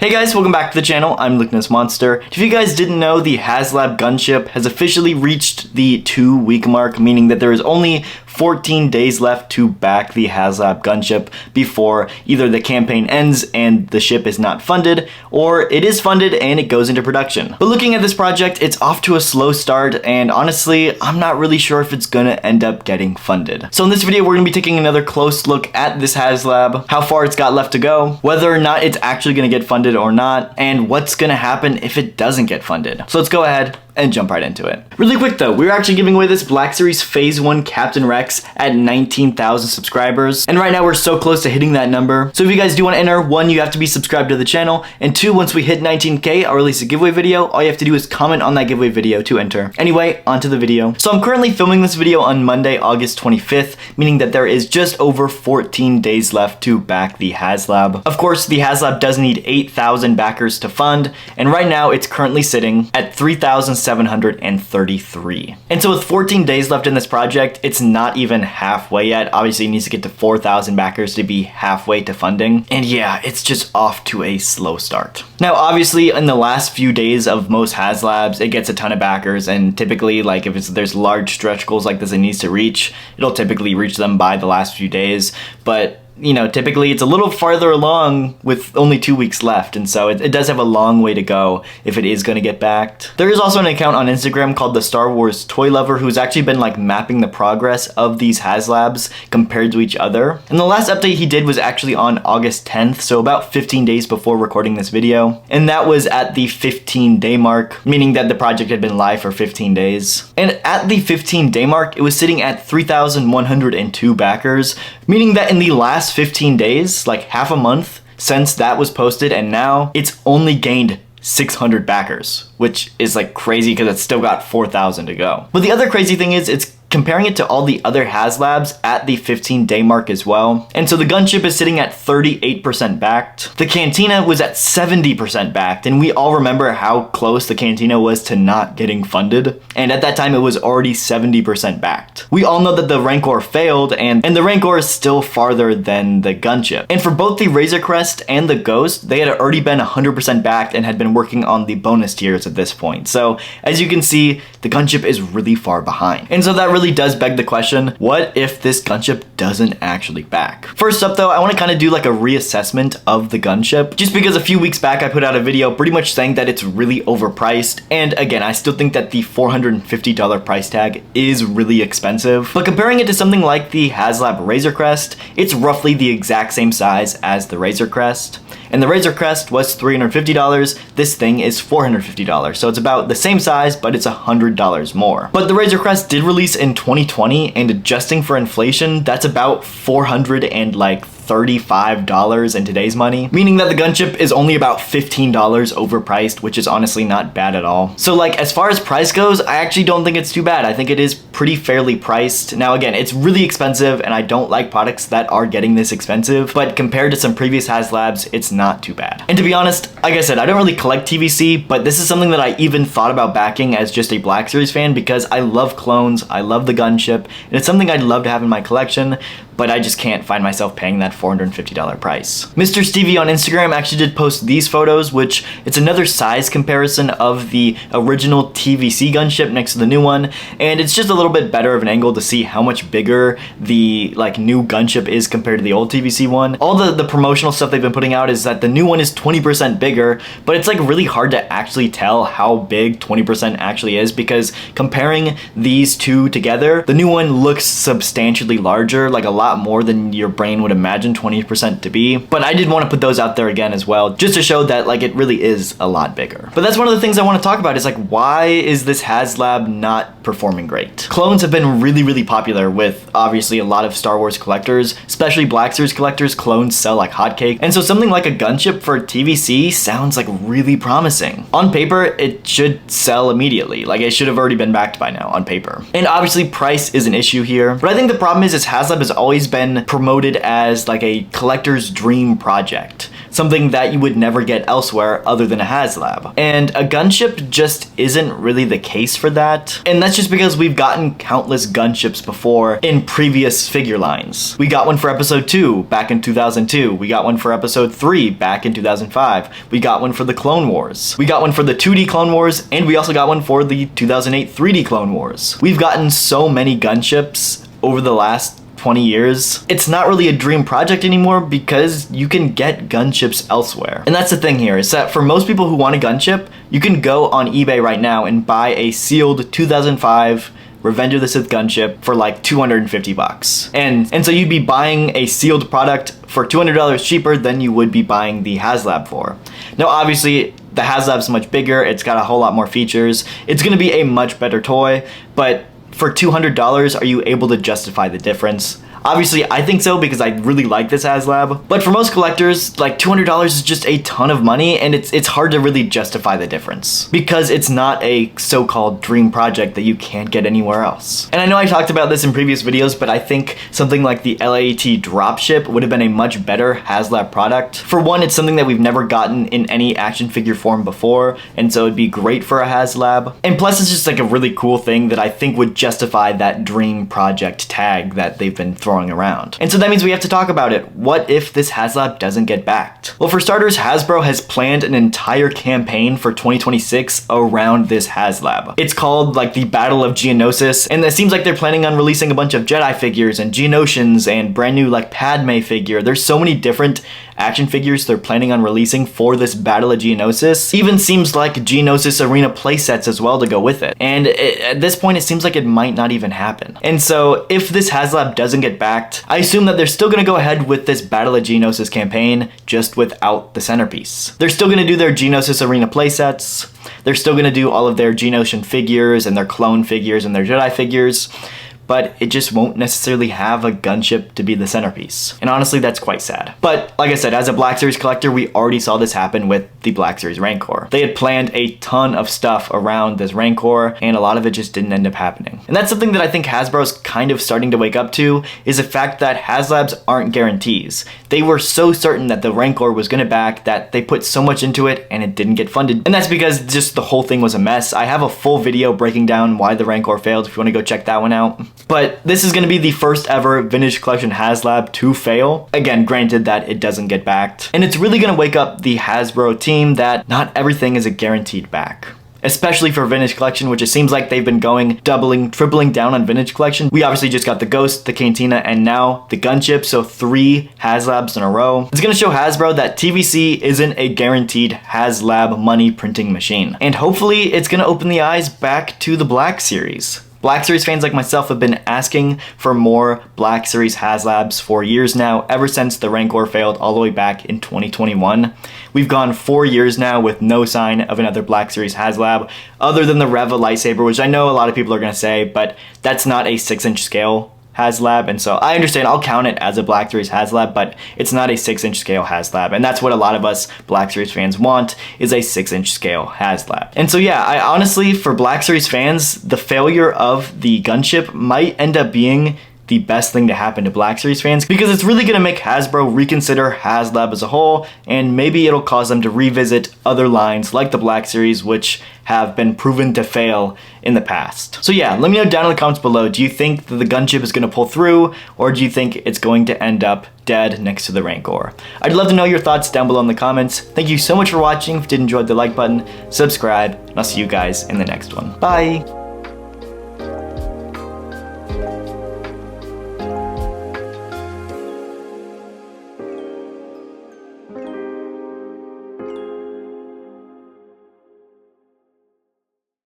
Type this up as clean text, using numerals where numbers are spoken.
Hey guys, welcome back to the channel. I'm Lukenessmonster. If you guys didn't know, the Haslab Gunship has officially reached the 2-week mark, meaning that there is only 14 days left to back the Haslab Gunship before either the campaign ends and the ship is not funded, or it is funded and it goes into production. But looking at this project, it's off to a slow start, and honestly, I'm not really sure if it's gonna end up getting funded. So in this video, we're gonna be taking another close look at this Haslab, how far it's got left to go, whether or not it's actually gonna get funded or not, and what's gonna happen if it doesn't get funded. So let's go ahead and jump right into it. Really quick though, we're actually giving away this BlackSeries Phase 1 Captain Rex at 19,000 subscribers. And right now we're so close to hitting that number. So if you guys do want to enter, 1, you have to be subscribed to the channel, and 2, once we hit 19K, I'll release a giveaway video. All you have to do is comment on that giveaway video to enter. Anyway, onto the video. So I'm currently filming this video on Monday, August 25th, meaning that there is just over 14 days left to back the Haslab. Of course, the Haslab does need 8,000 backers to fund, and right now it's currently sitting at 3,733. And so with 14 days left in this project, it's not even halfway yet. Obviously it needs to get to 4,000 backers to be halfway to funding. And yeah, it's just off to a slow start. Now, obviously in the last few days of most Haslabs, it gets a ton of backers, and typically like if there's large stretch goals like this it needs to reach, it'll typically reach them by the last few days. But you know, typically it's a little farther along with only 2 weeks left, and so it does have a long way to go if it is going to get backed. There is also an account on Instagram called the StarWars Toy Lover who's actually been like mapping the progress of these Haslabs compared to each other. And the last update he did was actually on August 10th, so about 15 days before recording this video. And that was at the 15-day mark, meaning that the project had been live for 15 days. And at the 15-day mark, it was sitting at 3,102 backers, meaning that in the last 15 days, like half a month since that was posted, and now it's only gained 600 backers, which is like crazy because it's still got 4,000 to go. But the other crazy thing is it's comparing it to all the other Haslabs at the 15-day mark as well. And so the gunship is sitting at 38% backed. The cantina was at 70% backed, and we all remember how close the cantina was to not getting funded. And at that time it was already 70% backed. We all know that the Rancor failed, and the Rancor is still farther than the gunship. And for both the Razor Crest and the Ghost, they had already been 100% backed and had been working on the bonus tiers at this point. So as you can see, the gunship is really far behind. And so that really does beg the question, what if this gunship doesn't actually back? First up though, I want to kind of do like a reassessment of the gunship, just because a few weeks back I put out a video pretty much saying that it's really overpriced, and again, I still think that the $450 price tag is really expensive. But comparing it to something like the Haslab Razor Crest, it's roughly the exact same size as the Razor Crest. And the Razor Crest was $350, this thing is $450. So it's about the same size, but it's $100 more. But the Razor Crest did release in 2020, and adjusting for inflation, that's about $435 in today's money, meaning that the gunship is only about $15 overpriced, which is honestly not bad at all. So like as far as price goes, I actually don't think it's too bad. I think it is pretty fairly priced. Now again, it's really expensive, and I don't like products that are getting this expensive, but compared to some previous Haslabs, it's not too bad. And to be honest, like I said, I don't really collect TVC, but this is something that I even thought about backing as just a BlackSeries fan, because I love clones, I love the gunship, and it's something I'd love to have in my collection, but I just can't find myself paying that $450 price. Mr. Stevie on Instagram actually did post these photos, which it's another size comparison of the original TVC gunship next to the new one, and it's just a little bit better of an angle to see how much bigger the like new gunship is compared to the old TVC one. All the promotional stuff they've been putting out is that the new one is 20% bigger, but it's like really hard to actually tell how big 20% actually is, because comparing these two together, the new one looks substantially larger, like a lot more than your brain would imagine 20% to be. But I did want to put those out there again as well, just to show that like it really is a lot bigger. But that's one of the things I want to talk about, is like, why is this Haslab not performing great? Clones have been really popular with obviously a lot of Star Wars collectors, especially BlackSeries collectors. Clones sell like hotcake, and so something like a gunship for TVC sounds like really promising. On paper, it should sell immediately. Like it should have already been backed by now on paper. And obviously price is an issue here, but I think the problem is Haslab has always been promoted as like a collector's dream project. something that you would never get elsewhere other than a Haslab. And a gunship just isn't really the case for that. And that's just because we've gotten countless gunships before in previous figure lines. We got one for episode 2 back in 2002. We got one for episode 3 back in 2005. We got one for the Clone Wars. We got one for the 2D Clone Wars, and we also got one for the 2008 3D Clone Wars. We've gotten so many gunships over the last 20 years. It's not really a dream project anymore because you can get gunships elsewhere. And that's the thing here, is that for most people who want a gunship, you can go on eBay right now and buy a sealed 2005 Revenge of the Sith gunship for like 250 bucks. And so you'd be buying a sealed product for $200 cheaper than you would be buying the Haslab for. Now obviously, the Haslab's much bigger, it's got a whole lot more features, it's gonna be a much better toy, but for $200, are you able to justify the difference? Obviously, I think so because I really like this Haslab, but for most collectors, like $200 is just a ton of money, and it's hard to really justify the difference because it's not a so-called dream project that you can't get anywhere else. And I know I talked about this in previous videos, but I think something like the LAAT dropship would have been a much better Haslab product. For one, it's something that we've never gotten in any action figure form before, and so it'd be great for a Haslab. And plus, it's just like a really cool thing that I think would justify that dream project tag that they've been throwing around. And so that means we have to talk about it. What if this Haslab doesn't get backed? Well, for starters, Hasbro has planned an entire campaign for 2026 around this Haslab. It's called like the Battle of Geonosis, and it seems like they're planning on releasing a bunch of Jedi figures and Geonosians and brand new like Padme figure. There's so many different action figures they're planning on releasing for this Battle of Geonosis. Even seems like Geonosis Arena playsets as well to go with it. And at this point, it seems like it might not even happen. And so if this Haslab doesn't get backed, I assume that they're still gonna go ahead with this Battle of Geonosis campaign, just without the centerpiece. They're still gonna do their Geonosis Arena playsets. They're still gonna do all of their Geonosian figures and their clone figures and their Jedi figures, but it just won't necessarily have a gunship to be the centerpiece. And honestly, that's quite sad. But like I said, as a Black Series collector, we already saw this happen with the Black Series Rancor. They had planned a ton of stuff around this Rancor, and a lot of it just didn't end up happening. And that's something that I think Hasbro's kind of starting to wake up to, is the fact that Haslabs aren't guarantees. They were so certain that the Rancor was gonna back that they put so much into it and it didn't get funded. And that's because just the whole thing was a mess. I have a full video breaking down why the Rancor failed if you wanna go check that one out. But this is going to be the first ever Vintage Collection Haslab to fail. Again, granted that it doesn't get backed. And it's really going to wake up the Hasbro team that not everything is a guaranteed back. Especially for Vintage Collection, which it seems like they've been going doubling, tripling down on Vintage Collection. We obviously just got the Ghost, the Cantina, and now the Gunship, so 3 Haslabs in a row. It's gonna show Hasbro that TVC isn't a guaranteed Haslab money printing machine. And hopefully it's gonna open the eyes back to the Black Series. Black Series fans like myself have been asking for more Black Series Haslabs for years now, ever since the Rancor failed all the way back in 2021. We've gone 4 years now with no sign of another Black Series Haslab, other than the Reva lightsaber, which I know a lot of people are going to say, but that's not a 6-inch scale Haslab, and so I understand, I'll count it as a Black Series Haslab, but it's not a 6-inch scale Haslab, and that's what a lot of us Black Series fans want, is a 6-inch scale Haslab. And so yeah, I honestly, for Black Series fans, the failure of the Gunship might end up being the best thing to happen to Black Series fans, because it's really gonna make Hasbro reconsider Haslab as a whole, and maybe it'll cause them to revisit other lines like the Black Series, which have been proven to fail in the past. So yeah, let me know down in the comments below, do you think that the Gunship is gonna pull through, or do you think it's going to end up dead next to the Rancor? I'd love to know your thoughts down below in the comments. Thank you so much for watching. If you did enjoy, the like button, subscribe, and I'll see you guys in the next one. Bye!